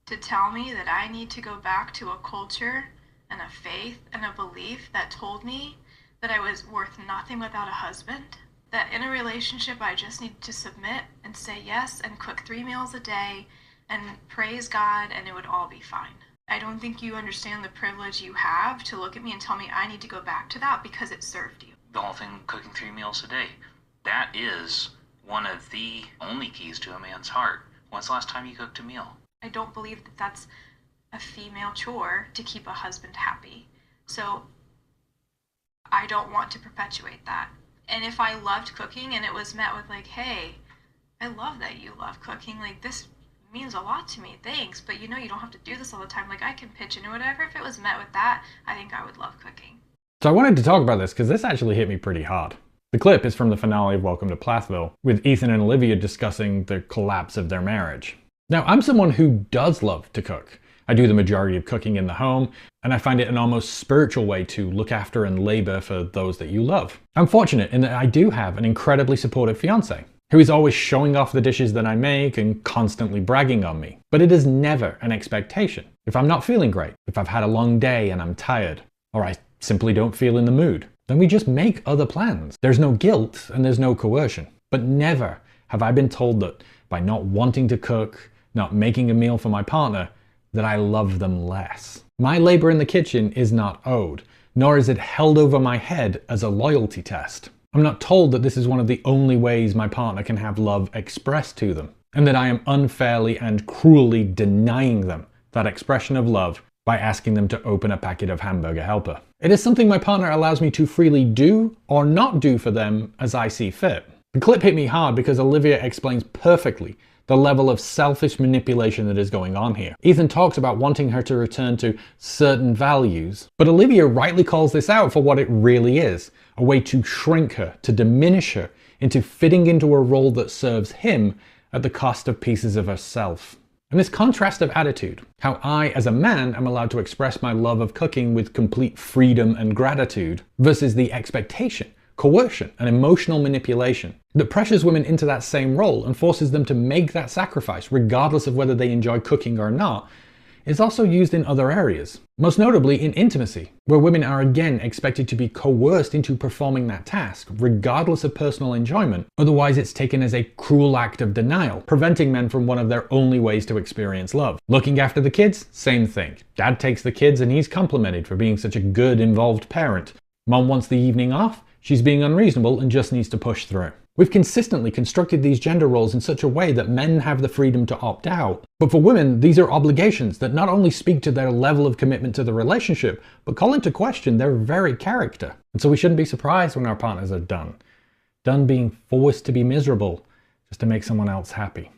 to tell me that I need to go back to a culture and a faith and a belief that told me that I was worth nothing without a husband, that in a relationship I just need to submit and say yes and cook 3 meals a day and praise God and it would all be fine. I don't think you understand the privilege you have to look at me and tell me I need to go back to that because it served you. The whole thing, cooking 3 meals a day, that is one of the only keys to a man's heart. When's the last time you cooked a meal? I don't believe that that's a female chore to keep a husband happy. So I don't want to perpetuate that. And if I loved cooking and it was met with like, hey, I love that you love cooking, like this means a lot to me, thanks, but you know you don't have to do this all the time, like I can pitch in or whatever. If it was met with that, I think I would love cooking. So I wanted to talk about this because this actually hit me pretty hard. The clip is from the finale of Welcome to Plathville, with Ethan and Olivia discussing the collapse of their marriage. Now, I'm someone who does love to cook. I do the majority of cooking in the home, and I find it an almost spiritual way to look after and labor for those that you love. I'm fortunate in that I do have an incredibly supportive fiance, who is always showing off the dishes that I make and constantly bragging on me. But it is never an expectation. If I'm not feeling great, if I've had a long day and I'm tired, or I simply don't feel in the mood, then we just make other plans. There's no guilt and there's no coercion. But never have I been told that by not wanting to cook, not making a meal for my partner, that I love them less. My labor in the kitchen is not owed, nor is it held over my head as a loyalty test. I'm not told that this is one of the only ways my partner can have love expressed to them, and that I am unfairly and cruelly denying them that expression of love by asking them to open a packet of Hamburger Helper. It is something my partner allows me to freely do or not do for them as I see fit. The clip hit me hard because Olivia explains perfectly the level of selfish manipulation that is going on here. Ethan talks about wanting her to return to certain values, but Olivia rightly calls this out for what it really is, a way to shrink her, to diminish her, into fitting into a role that serves him at the cost of pieces of herself. And this contrast of attitude, how I as a man am allowed to express my love of cooking with complete freedom and gratitude, versus the expectation, coercion, and emotional manipulation that pressures women into that same role and forces them to make that sacrifice regardless of whether they enjoy cooking or not, is also used in other areas. Most notably in intimacy, where women are again expected to be coerced into performing that task, regardless of personal enjoyment. Otherwise it's taken as a cruel act of denial, preventing men from one of their only ways to experience love. Looking after the kids, same thing. Dad takes the kids and he's complimented for being such a good, involved parent. Mom wants the evening off, she's being unreasonable and just needs to push through. We've consistently constructed these gender roles in such a way that men have the freedom to opt out. But for women, these are obligations that not only speak to their level of commitment to the relationship, but call into question their very character. And so we shouldn't be surprised when our partners are done being forced to be miserable just to make someone else happy.